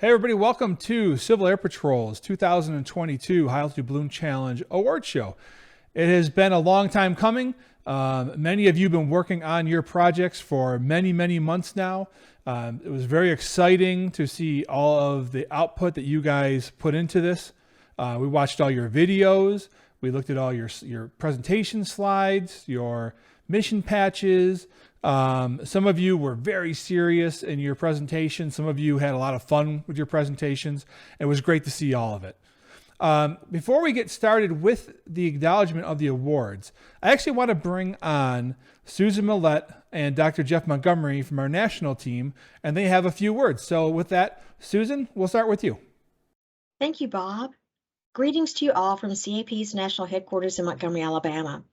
Hey everybody, welcome to Civil Air Patrol's 2022 High Altitude Balloon Challenge Award Show. It has been a long time coming. Many of you have been working on your projects for many months now. It was very exciting to see all of the output that you guys put into this. We watched all your videos. We looked at all your presentation slides, your mission patches. Some of you were very serious in your presentation. Some of you had a lot of fun with your presentations. It was great to see all of it. Before we get started with the acknowledgement of the awards, I actually want to bring on Susan Millette and Dr. Jeff Montgomery from our national team, and they have a few words. So with that, Susan, we'll start with you. Thank you, Bob. Greetings to you all from CAP's national headquarters in Montgomery, Alabama.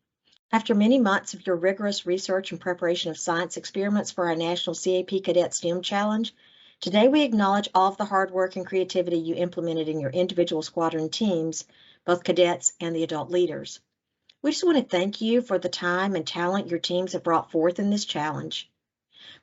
After many months of your rigorous research and preparation of science experiments for our National CAP Cadet STEM Challenge, today we acknowledge all of the hard work and creativity you implemented in your individual squadron teams, both cadets and the adult leaders. We just want to thank you for the time and talent your teams have brought forth in this challenge.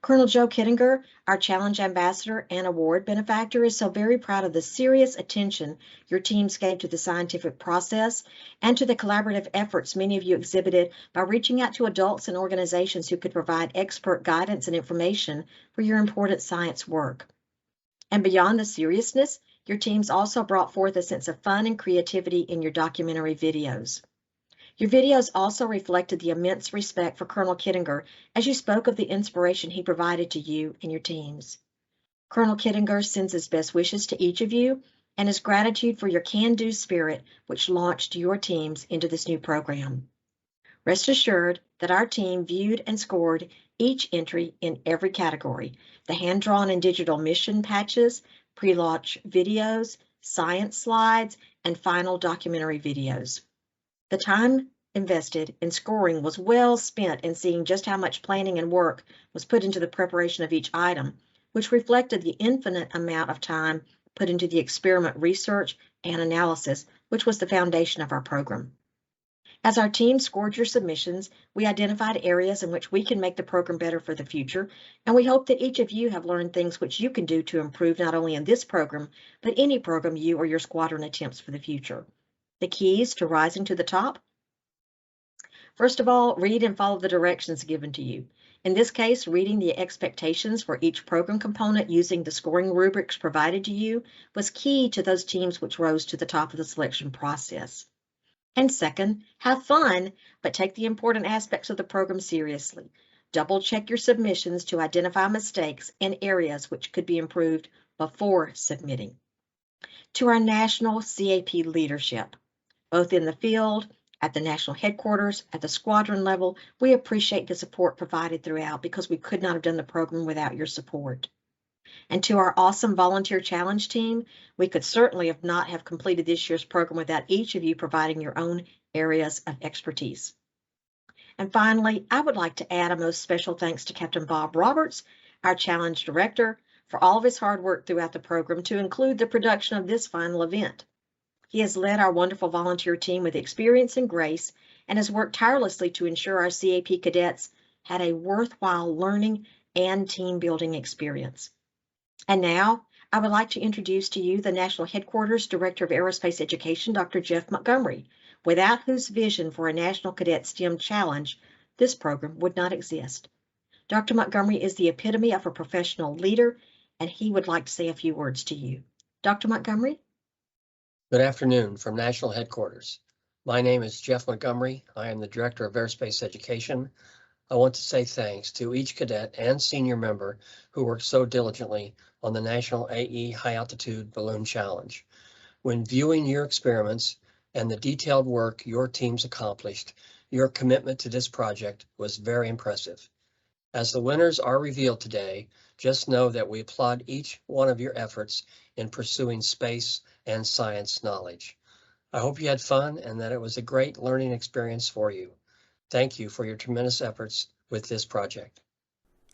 Colonel Joe Kittinger, our challenge ambassador and award benefactor, is so very proud of the serious attention your teams gave to the scientific process and to the collaborative efforts many of you exhibited by reaching out to adults and organizations who could provide expert guidance and information for your important science work. And beyond the seriousness, your teams also brought forth a sense of fun and creativity in your documentary videos. Your videos also reflected the immense respect for Colonel Kittinger as you spoke of the inspiration he provided to you and your teams. Colonel Kittinger sends his best wishes to each of you and his gratitude for your can-do spirit which launched your teams into this new program. Rest assured that our team viewed and scored each entry in every category: the hand-drawn and digital mission patches, pre-launch videos, science slides, and final documentary videos. The time invested in scoring was well spent in seeing just how much planning and work was put into the preparation of each item, which reflected the infinite amount of time put into the experiment research and analysis, which was the foundation of our program. As our team scored your submissions, we identified areas in which we can make the program better for the future, and we hope that each of you have learned things which you can do to improve not only in this program, but any program you or your squadron attempts for the future. The keys to rising to the top? First of all, read and follow the directions given to you. In this case, reading the expectations for each program component using the scoring rubrics provided to you was key to those teams which rose to the top of the selection process. And second, have fun, but take the important aspects of the program seriously. Double check your submissions to identify mistakes and areas which could be improved before submitting. To our national CAP leadership, both in the field, at the national headquarters, at the squadron level, we appreciate the support provided throughout because we could not have done the program without your support. And to our awesome volunteer challenge team, we could certainly not have completed this year's program without each of you providing your own areas of expertise. And finally, I would like to add a most special thanks to Captain Bob Roberts, our challenge director, for all of his hard work throughout the program to include the production of this final event. He has led our wonderful volunteer team with experience and grace and has worked tirelessly to ensure our CAP cadets had a worthwhile learning and team building experience. And now I would like to introduce to you the National Headquarters Director of Aerospace Education, Dr. Jeff Montgomery, without whose vision for a National Cadet STEM Challenge this program would not exist. Dr. Montgomery is the epitome of a professional leader, and he would like to say a few words to you. Dr. Montgomery? Good afternoon from National Headquarters. My name is Jeff Montgomery. I am the Director of Aerospace Education. I want to say thanks to each cadet and senior member who worked so diligently on the National AE High Altitude Balloon Challenge. When viewing your experiments and the detailed work your teams accomplished, your commitment to this project was very impressive. As the winners are revealed today, just know that we applaud each one of your efforts in pursuing space and science knowledge. I hope you had fun and that it was a great learning experience for you. Thank you for your tremendous efforts with this project.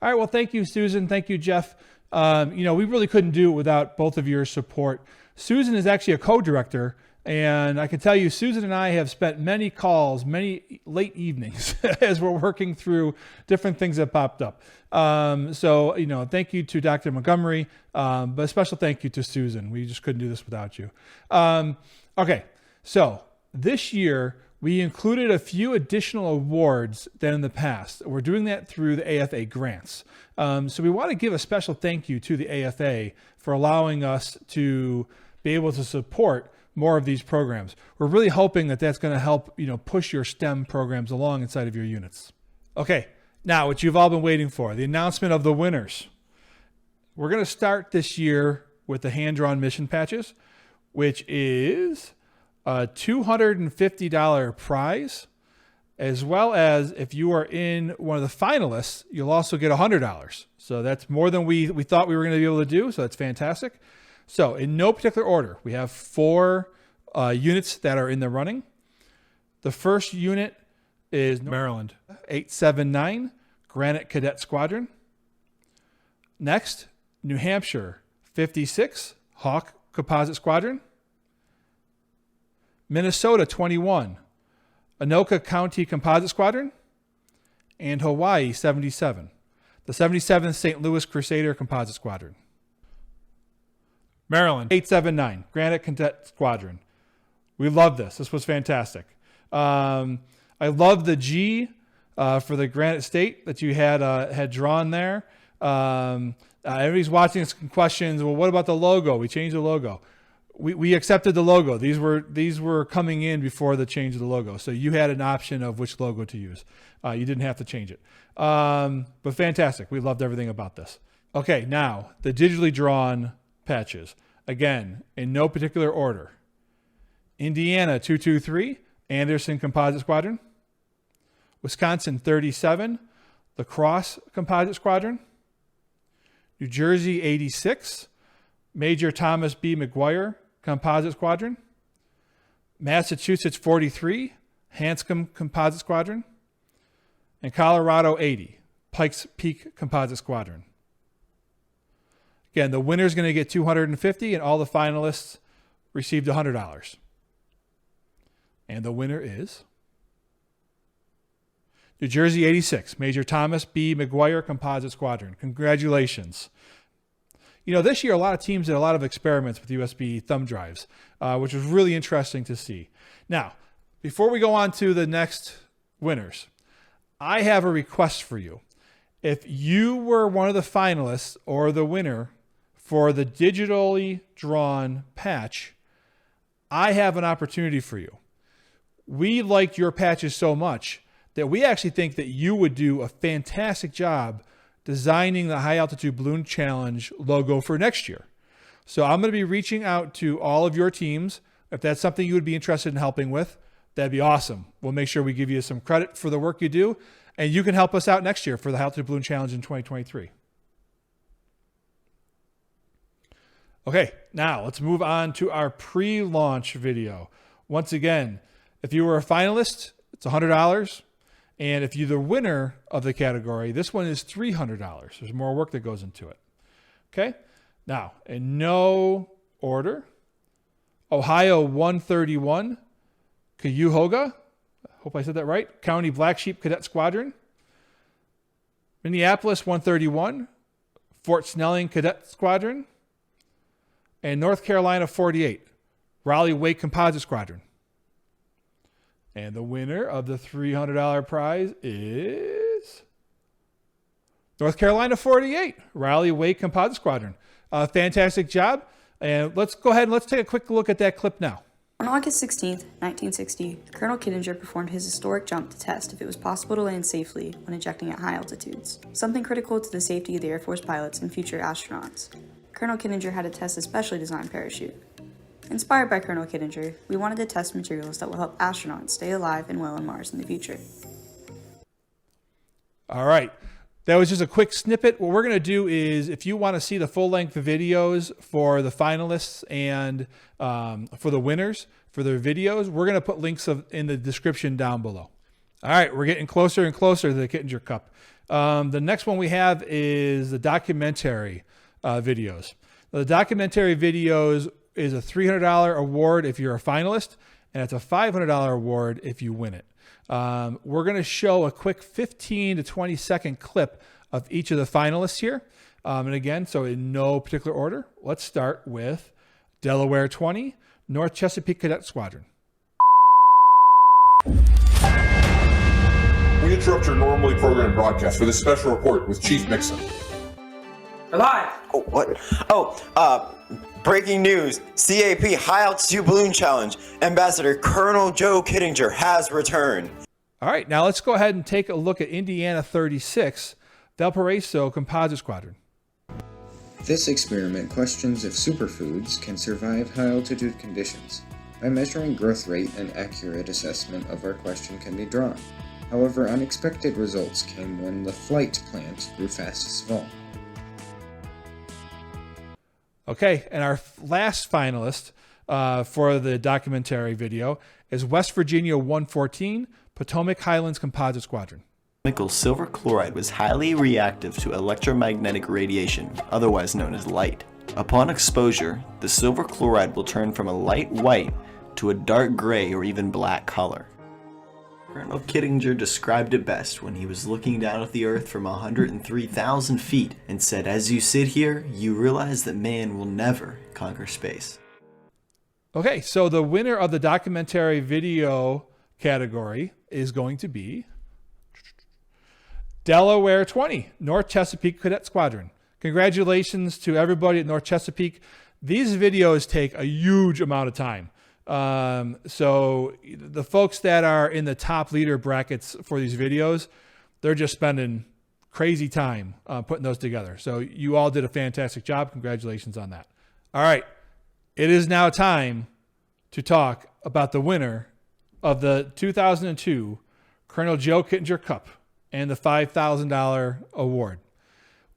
All right, well, thank you, Susan. Thank you, Jeff. We really couldn't do it without both of your support. Susan is actually a co-director And I can tell you, Susan and I have spent many calls, many late evenings as we're working through different things that popped up. So, thank you to Dr. Montgomery, but a special thank you to Susan. We just couldn't do this without you. Okay, so this year we included a few additional awards than in the past. We're doing that through the AFA grants. So we want to give a special thank you to the AFA for allowing us to be able to support more of these programs. We're really hoping that that's going to help, push your STEM programs along inside of your units. Okay, now what you've all been waiting for, the announcement of the winners. We're going to start this year with the hand-drawn mission patches, which is a $250 prize, as well as if you are in one of the finalists, you'll also get $100. So that's more than we thought we were going to be able to do, so that's fantastic. So in no particular order, we have 4 units that are in the running. The first unit is Maryland 879 Granite Cadet Squadron. Next, New Hampshire 56 Hawk Composite Squadron. Minnesota 21 Anoka County Composite Squadron. And Hawaii 77, the 77th St. Louis Crusader Composite Squadron. Maryland 879 Granite Cadet Squadron. We love this. This was fantastic. I love the G for the Granite State that you had drawn there. Everybody's watching some questions. Well, what about the logo? We changed the logo. We accepted the logo. These were coming in before the change of the logo. So you had an option of which logo to use. You didn't have to change it. But fantastic. We loved everything about this. Okay, now the digitally drawn patches. Again, in no particular order. Indiana 223, Anderson Composite Squadron. Wisconsin 37, La Crosse Composite Squadron. New Jersey 86, Major Thomas B. McGuire Composite Squadron. Massachusetts 43, Hanscom Composite Squadron. And Colorado 80, Pikes Peak Composite Squadron. Again, the winner's going to get $250, and all the finalists received $100. And the winner is New Jersey 86, Major Thomas B. McGuire Composite Squadron. Congratulations. This year, a lot of teams did a lot of experiments with USB thumb drives, which was really interesting to see. Now, before we go on to the next winners, I have a request for you. If you were one of the finalists or the winner for the digitally drawn patch, I have an opportunity for you. We liked your patches so much that we actually think that you would do a fantastic job designing the High Altitude Balloon Challenge logo for next year. So I'm going to be reaching out to all of your teams. If that's something you would be interested in helping with, that'd be awesome. We'll make sure we give you some credit for the work you do, and you can help us out next year for the High Altitude Balloon Challenge in 2023. Okay, now let's move on to our pre-launch video. Once again, if you were a finalist, it's $100. And if you're the winner of the category, this one is $300. There's more work that goes into it. Okay, now in no order, Ohio 131, Cuyahoga, hope I said that right, County Black Sheep Cadet Squadron. Minneapolis 131, Fort Snelling Cadet Squadron. And North Carolina 48, Raleigh Wake Composite Squadron. And the winner of the $300 prize is North Carolina 48, Raleigh Wake Composite Squadron. Fantastic job. And let's go ahead and let's take a quick look at that clip now. On August 16, 1960, Colonel Kittinger performed his historic jump to test if it was possible to land safely when ejecting at high altitudes, something critical to the safety of the Air Force pilots and future astronauts. Colonel Kittinger had to test a specially designed parachute. Inspired by Colonel Kittinger, we wanted to test materials that will help astronauts stay alive and well on Mars in the future. All right. That was just a quick snippet. What we're going to do is, if you want to see the full-length videos for the finalists and for the winners, for their videos, we're going to put links in the description down below. All right, we're getting closer and closer to the Kittinger Cup. The next one we have is the documentary videos. The documentary videos is a $300 award if you're a finalist, and it's a $500 award if you win it. We're going to show a quick 15 to 20 second clip of each of the finalists here. And again, so in no particular order, let's start with Delaware 20, North Chesapeake Cadet Squadron. We interrupt your normally programmed broadcast for this special report with Chief Mixon. Alive! Oh, what? Oh, breaking news. CAP High Altitude Balloon Challenge. Ambassador Colonel Joe Kittinger has returned. All right, now let's go ahead and take a look at Indiana 36, Valparaiso Composite Squadron. This experiment questions if superfoods can survive high-altitude conditions. By measuring growth rate, an accurate assessment of our question can be drawn. However, unexpected results came when the flight plant grew fastest of all. Okay, and our last finalist for the documentary video is West Virginia 114, Potomac Highlands Composite Squadron. Chemical silver chloride was highly reactive to electromagnetic radiation, otherwise known as light. Upon exposure, the silver chloride will turn from a light white to a dark gray or even black color. Colonel Kittinger described it best when he was looking down at the Earth from 103,000 feet and said, "As you sit here, you realize that man will never conquer space." Okay, so the winner of the documentary video category is going to be Delaware 20, North Chesapeake Cadet Squadron. Congratulations to everybody at North Chesapeake. These videos take a huge amount of time. So the folks that are in the top leader brackets for these videos, they're just spending crazy time putting those together. So you all did a fantastic job. Congratulations on that. All right. It is now time to talk about the winner of the 2002 Colonel Joe Kittinger Cup and the $5,000 award.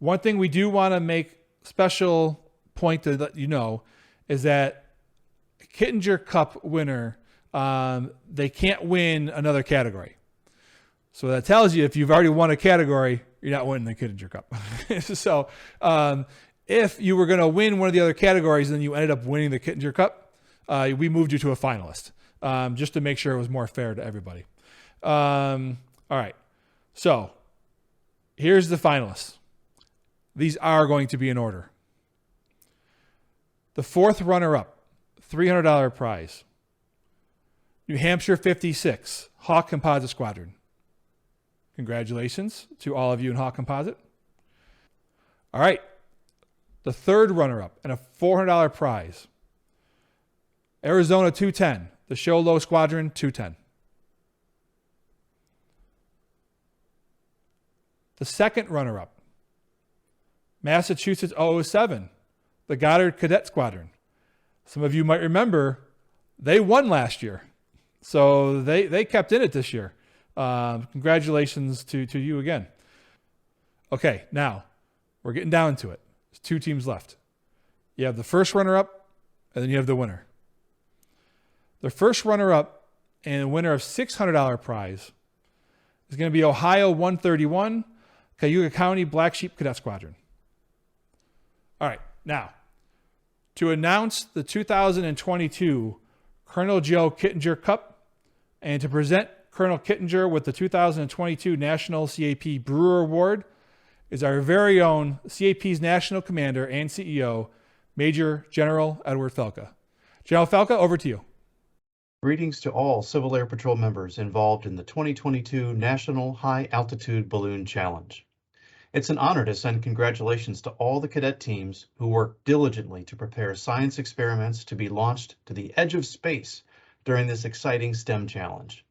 One thing we do want to make special point to let you know is that Kittinger Cup winner, they can't win another category. So that tells you if you've already won a category, you're not winning the Kittinger Cup. So if you were going to win one of the other categories and then you ended up winning the Kittinger Cup, we moved you to a finalist just to make sure it was more fair to everybody. All right. So here's the finalists. These are going to be in order. The fourth runner-up, $300 prize. New Hampshire 56, Hawk Composite Squadron. Congratulations to all of you in Hawk Composite. All right. The third runner-up and a $400 prize. Arizona 210, the Show Low Squadron 210. The second runner-up, Massachusetts 007, the Goddard Cadet Squadron. Some of you might remember they won last year. So they kept in it this year. Congratulations to you again. Okay, now we're getting down to it. There's two teams left. You have the first runner-up, and then you have the winner. The first runner-up and winner of $600 prize is going to be Ohio 131, Cayuga County Black Sheep Cadet Squadron. All right, now, to announce the 2022 Colonel Joe Kittinger Cup and to present Colonel Kittinger with the 2022 National CAP Brewer Award is our very own CAP's National Commander and CEO, Major General Edward Felka. General Felka, over to you. Greetings to all Civil Air Patrol members involved in the 2022 National High Altitude Balloon Challenge. It's an honor to send congratulations to all the cadet teams who worked diligently to prepare science experiments to be launched to the edge of space during this exciting STEM challenge.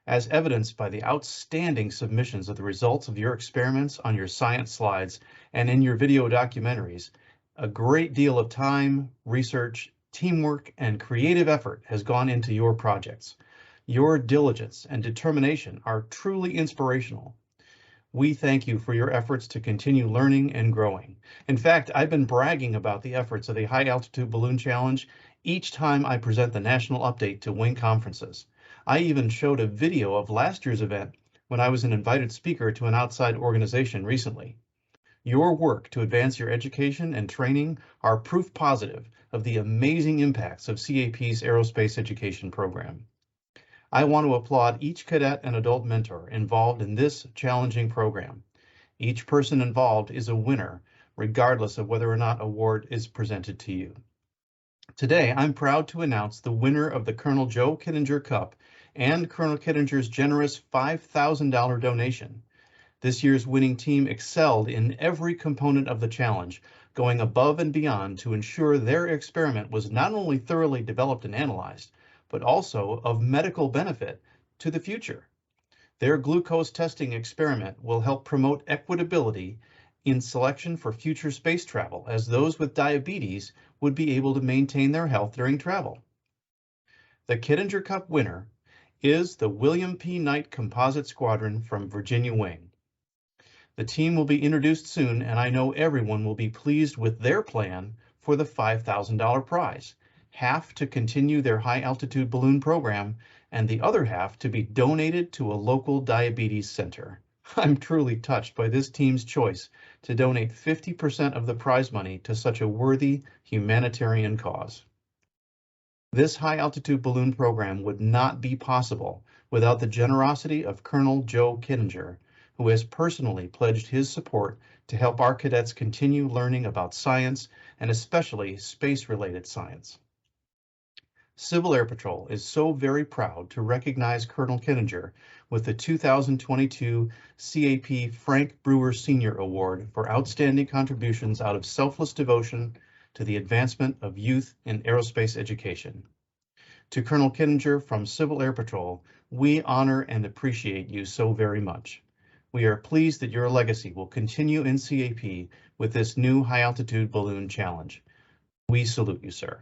As evidenced by the outstanding submissions of the results of your experiments on your science slides and in your video documentaries, a great deal of time, research, teamwork, and creative effort has gone into your projects. Your diligence and determination are truly inspirational. We thank you for your efforts to continue learning and growing. In fact, I've been bragging about the efforts of the High Altitude Balloon Challenge each time I present the national update to wing conferences. I even showed a video of last year's event when I was an invited speaker to an outside organization recently. Your work to advance your education and training are proof positive of the amazing impacts of CAP's Aerospace Education Program. I want to applaud each cadet and adult mentor involved in this challenging program. Each person involved is a winner, regardless of whether or not award is presented to you. Today, I'm proud to announce the winner of the Colonel Joe Kittinger Cup and Colonel Kittinger's generous $5,000 donation. This year's winning team excelled in every component of the challenge, going above and beyond to ensure their experiment was not only thoroughly developed and analyzed, but also of medical benefit to the future. Their glucose testing experiment will help promote equitability in selection for future space travel, as those with diabetes would be able to maintain their health during travel. The Kittinger Cup winner is the William P. Knight Composite Squadron from Virginia Wing. The team will be introduced soon, and I know everyone will be pleased with their plan for the $5,000 prize, half to continue their high-altitude balloon program, and the other half to be donated to a local diabetes center. I'm truly touched by this team's choice to donate 50% of the prize money to such a worthy humanitarian cause. This high-altitude balloon program would not be possible without the generosity of Colonel Joe Kittinger, who has personally pledged his support to help our cadets continue learning about science and especially space-related science. Civil Air Patrol is so very proud to recognize Colonel Kittinger with the 2022 CAP Frank Brewer Senior Award for outstanding contributions out of selfless devotion to the advancement of youth in aerospace education. To Colonel Kittinger from Civil Air Patrol, we honor and appreciate you so very much. We are pleased that your legacy will continue in CAP with this new high-altitude balloon challenge. We salute you, sir.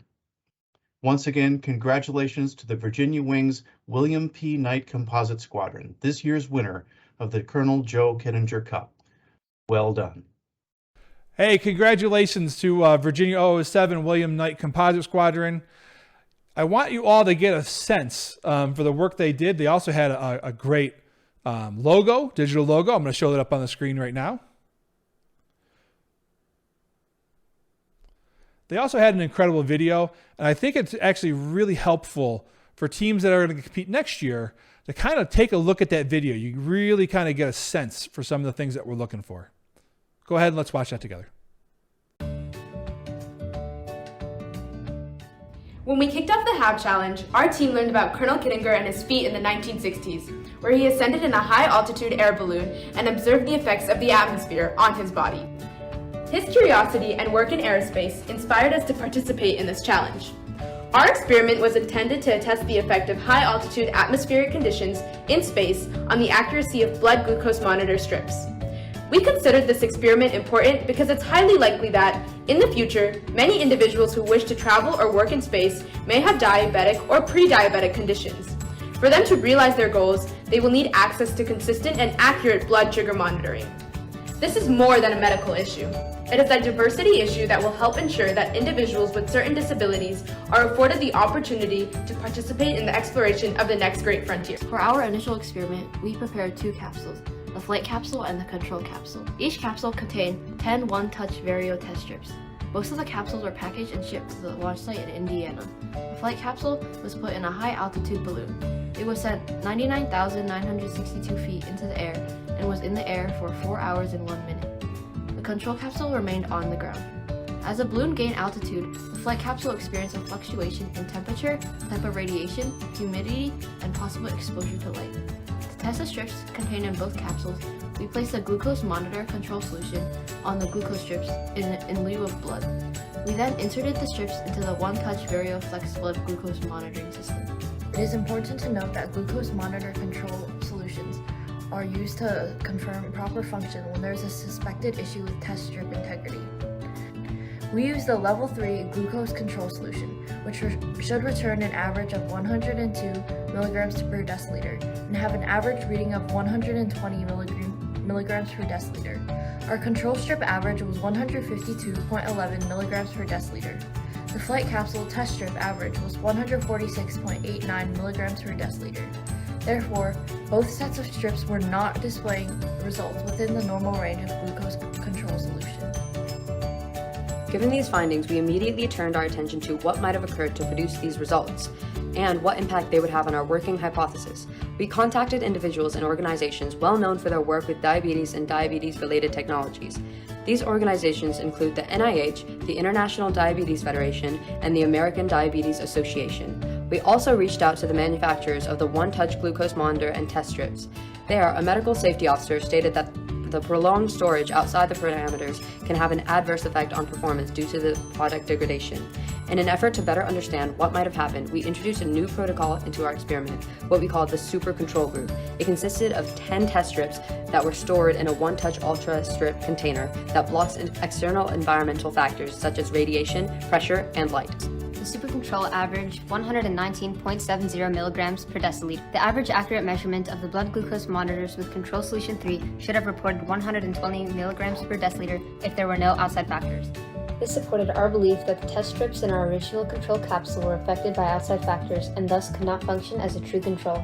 Once again, congratulations to the Virginia Wing's William P. Knight Composite Squadron, this year's winner of the Colonel Joe Kittinger Cup. Well done. Hey, congratulations to Virginia 007 William Knight Composite Squadron. I want you all to get a sense for the work they did. They also had a great logo, digital logo. I'm going to show that up on the screen right now. They also had an incredible video, and I think it's actually really helpful for teams that are going to compete next year to kind of take a look at that video. You really kind of get a sense for some of the things that we're looking for. Go ahead and let's watch that together. When we kicked off the HAB Challenge, our team learned about Colonel Kittinger and his feat in the 1960s, where he ascended in a high-altitude air balloon and observed the effects of the atmosphere on his body. His curiosity and work in aerospace inspired us to participate in this challenge. Our experiment was intended to test the effect of high-altitude atmospheric conditions in space on the accuracy of blood glucose monitor strips. We considered this experiment important because it's highly likely that, in the future, many individuals who wish to travel or work in space may have diabetic or pre-diabetic conditions. For them to realize their goals, they will need access to consistent and accurate blood sugar monitoring. This is more than a medical issue. It is a diversity issue that will help ensure that individuals with certain disabilities are afforded the opportunity to participate in the exploration of the next great frontier. For our initial experiment, we prepared 2 capsules, the flight capsule and the control capsule. Each capsule contained 10 one-touch Vario test strips. Most of the capsules were packaged and shipped to the launch site in Indiana. The flight capsule was put in a high-altitude balloon. It was sent 99,962 feet into the air and was in the air for 4 hours and 1 minute. The control capsule remained on the ground. As the balloon gained altitude, the flight capsule experienced a fluctuation in temperature, type of radiation, humidity, and possible exposure to light. To test the strips contained in both capsules, we placed a glucose monitor control solution on the glucose strips in lieu of blood. We then inserted the strips into the one-touch Vario Flex blood glucose monitoring system. It is important to note that glucose monitor control solutions are used to confirm proper function when there is a suspected issue with test strip integrity. We use the level 3 glucose control solution, which should return an average of 102 milligrams per deciliter and have an average reading of 120 milligrams per deciliter. Our control strip average was 152.11 milligrams per deciliter. The flight capsule test strip average was 146.89 milligrams per deciliter. Therefore, both sets of strips were not displaying results within the normal range of glucose control solution. Given these findings, we immediately turned our attention to what might have occurred to produce these results and what impact they would have on our working hypothesis. We contacted individuals and organizations well known for their work with diabetes and diabetes-related technologies. These organizations include the NIH, the International Diabetes Federation, and the American Diabetes Association. We also reached out to the manufacturers of the one-touch glucose monitor and test strips. There, a medical safety officer stated that the prolonged storage outside the parameters can have an adverse effect on performance due to the product degradation. In an effort to better understand what might have happened, we introduced a new protocol into our experiment, what we called the Super Control Group. It consisted of 10 test strips that were stored in a one-touch ultra strip container that blocks external environmental factors such as radiation, pressure, and light. The Super Control averaged 119.70 milligrams per deciliter. The average accurate measurement of the blood glucose monitors with Control Solution 3 should have reported 120 milligrams per deciliter if there were no outside factors. This supported our belief that the test strips in our original control capsule were affected by outside factors and thus could not function as a true control.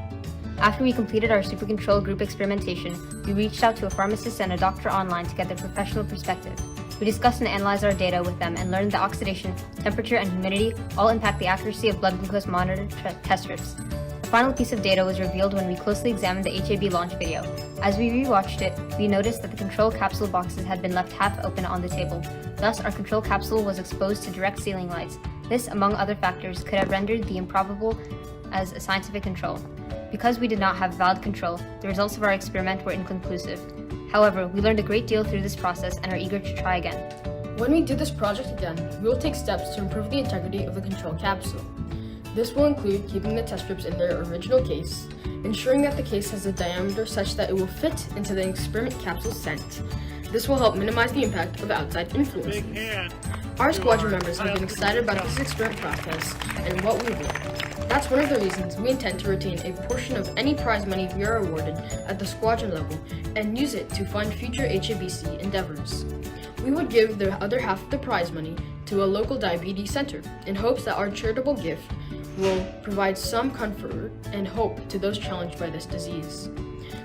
After we completed our Super Control Group experimentation, we reached out to a pharmacist and a doctor online to get their professional perspective. We discussed and analyzed our data with them and learned that oxidation, temperature, and humidity all impact the accuracy of blood glucose monitor test strips. The final piece of data was revealed when we closely examined the HAB launch video. As we rewatched it, we noticed that the control capsule boxes had been left half open on the table. Thus, our control capsule was exposed to direct ceiling lights. This, among other factors, could have rendered the improbable as a scientific control. Because we did not have valid control, the results of our experiment were inconclusive. However, we learned a great deal through this process and are eager to try again. When we do this project again, we will take steps to improve the integrity of the control capsule. This will include keeping the test strips in their original case, ensuring that the case has a diameter such that it will fit into the experiment capsule scent. This will help minimize the impact of outside influences. Our squadron members have been excited about this experiment process and what we've learned. That's one of the reasons we intend to retain a portion of any prize money we are awarded at the squadron level and use it to fund future HABC endeavors. We would give the other half of the prize money to a local diabetes center in hopes that our charitable gift will provide some comfort and hope to those challenged by this disease.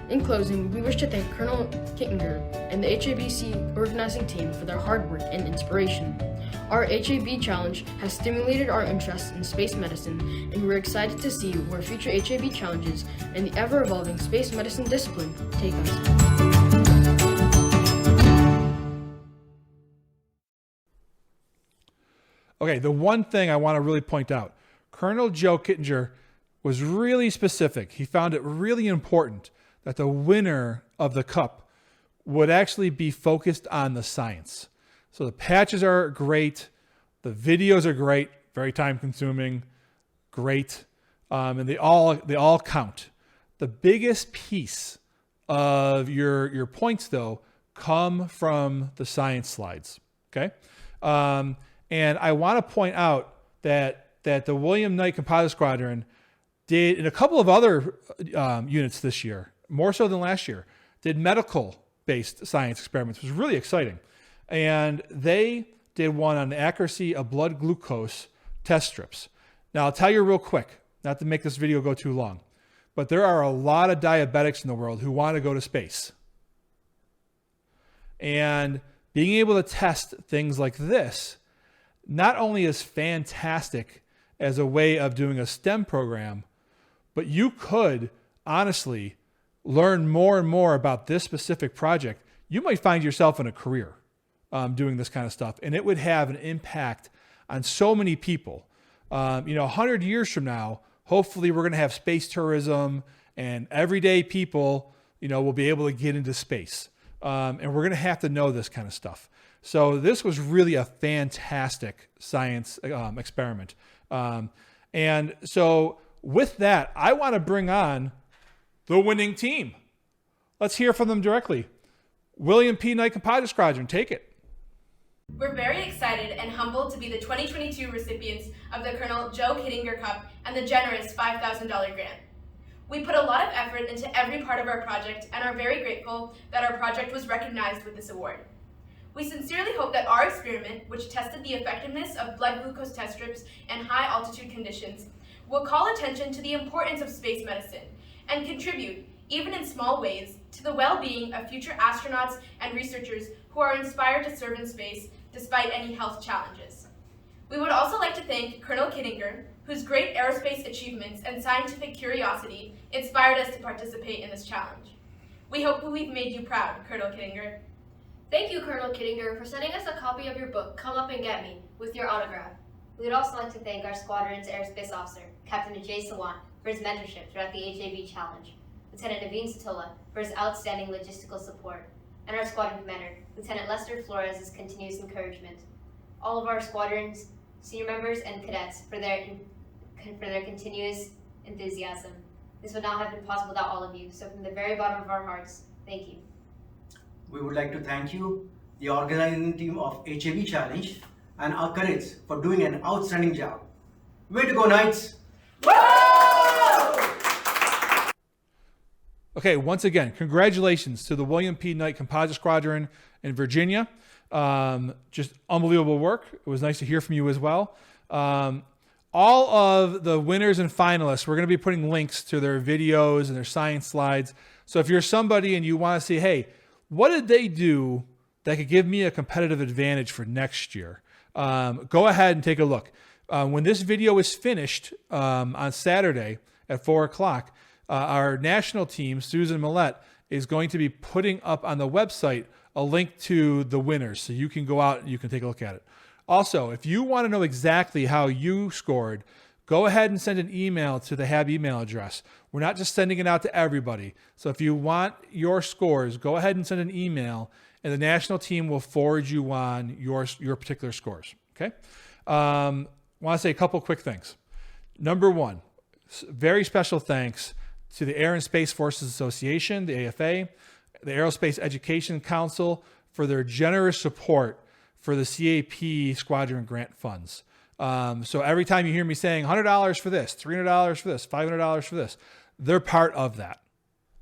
In closing, we wish to thank Colonel Kittinger and the HABC organizing team for their hard work and inspiration. Our HAB challenge has stimulated our interest in space medicine, and we're excited to see where future HAB challenges and the ever-evolving space medicine discipline take us. Okay, the one thing I want to really point out, Colonel Joe Kittinger was really specific. He found it really important that the winner of the cup would actually be focused on the science. So the patches are great, the videos are great, very time consuming, great, and they all count. The biggest piece of your points though come from the science slides. Okay, and I want to point out that the William Knight Composite Squadron did, in a couple of other units this year, more so than last year, did medical-based science experiments. It was really exciting. And they did one on the accuracy of blood glucose test strips. Now, I'll tell you real quick, not to make this video go too long, but there are a lot of diabetics in the world who want to go to space. And being able to test things like this not only is fantastic as a way of doing a STEM program, but you could honestly learn more and more about this specific project. You might find yourself in a career doing this kind of stuff, and it would have an impact on so many people. 100 years from now, hopefully we're going to have space tourism, and everyday people, will be able to get into space. And we're going to have to know this kind of stuff. So this was really a fantastic science experiment. And so with that, I want to bring on the winning team. Let's hear from them directly. William P. Knight Composite Squadron, take it. We're very excited and humbled to be the 2022 recipients of the Colonel Joe Kittinger Cup and the generous $5,000 grant. We put a lot of effort into every part of our project and are very grateful that our project was recognized with this award. We sincerely hope that our experiment, which tested the effectiveness of blood glucose test strips in high altitude conditions, will call attention to the importance of space medicine and contribute, even in small ways, to the well-being of future astronauts and researchers who are inspired to serve in space despite any health challenges. We would also like to thank Colonel Kittinger, whose great aerospace achievements and scientific curiosity inspired us to participate in this challenge. We hope we've made you proud, Colonel Kittinger. Thank you, Colonel Kittinger, for sending us a copy of your book, Come Up and Get Me, with your autograph. We would also like to thank our squadron's airspace officer, Captain Ajay Sawan, for his mentorship throughout the HAB challenge, Lieutenant Naveen Satula for his outstanding logistical support, and our squadron commander, Lieutenant Lester Flores' continuous encouragement. All of our squadrons, senior members, and cadets for their continuous enthusiasm. This would not have been possible without all of you, so from the very bottom of our hearts, thank you. We would like to thank you, the organizing team of HAB Challenge, and our cadets for doing an outstanding job. Way to go, Knights! Okay, once again, congratulations to the William P. Knight Composite Squadron in Virginia. Just unbelievable work. It was nice to hear from you as well. All of the winners and finalists, we're going to be putting links to their videos and their science slides. So if you're somebody and you want to see, hey, what did they do that could give me a competitive advantage for next year? Go ahead and take a look. When this video is finished on Saturday at 4 o'clock, our national team, Susan Millette, is going to be putting up on the website a link to the winners. So you can go out and you can take a look at it. Also, if you want to know exactly how you scored, go ahead and send an email to the HAB email address. We're not just sending it out to everybody. So if you want your scores, go ahead and send an email and the national team will forward you on your particular scores. Okay. I want to say a couple quick things. Number one, very special thanks to the Air and Space Forces Association, the AFA, the Aerospace Education Council for their generous support for the CAP Squadron Grant Funds. So every time you hear me saying $100 for this, $300 for this, $500 for this, they're part of that.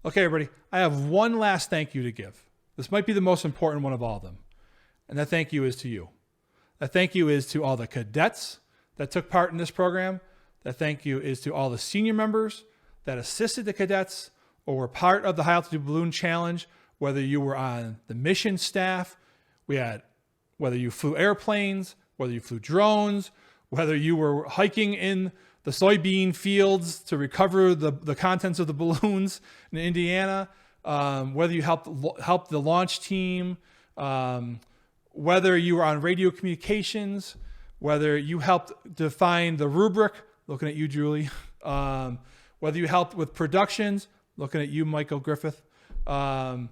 Okay, everybody, I have one last thank you to give. This might be the most important one of all of them. And that thank you is to you. That thank you is to all the cadets that took part in this program. That thank you is to all the senior members that assisted the cadets or were part of the High Altitude Balloon Challenge, whether you were on the mission staff, whether you flew airplanes, whether you flew drones, whether you were hiking in the soybean fields to recover the contents of the balloons in Indiana, whether you helped the launch team, whether you were on radio communications, whether you helped define the rubric, looking at you, Julie, whether you helped with productions, looking at you, Michael Griffith, whether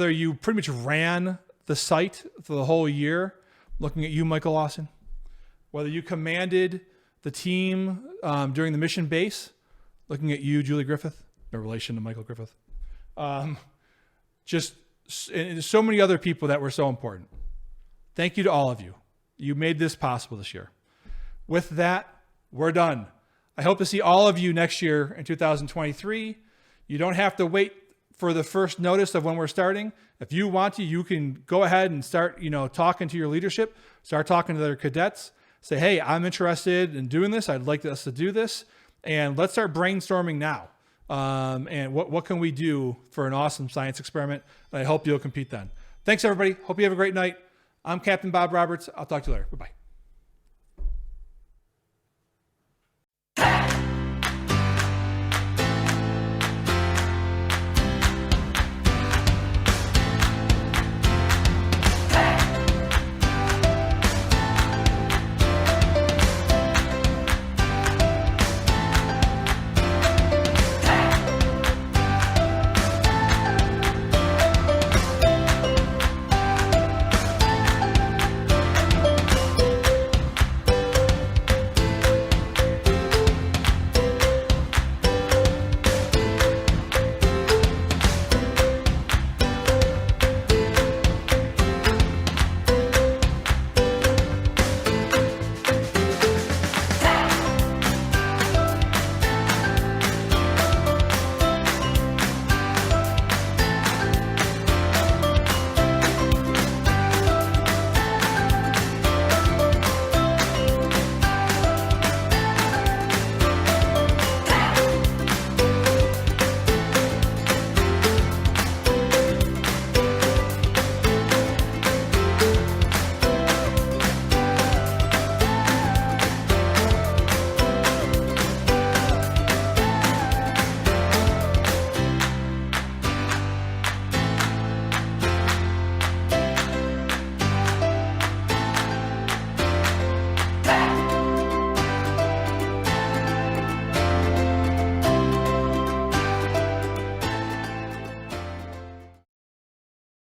you pretty much ran the site for the whole year, looking at you, Michael Lawson, whether you commanded the team during the mission base, looking at you, Julie Griffith, no relation to Michael Griffith. And so many other people that were so important. Thank you to all of you. You made this possible this year. With that, we're done. I hope to see all of you next year in 2023. You don't have to wait for the first notice of when we're starting. If you want to, you can go ahead and start, talking to your leadership, start talking to their cadets, say, hey, I'm interested in doing this. I'd like us to do this. And let's start brainstorming now. And what can we do for an awesome science experiment? And I hope you'll compete then. Thanks, everybody. Hope you have a great night. I'm Captain Bob Roberts. I'll talk to you later. Bye-bye.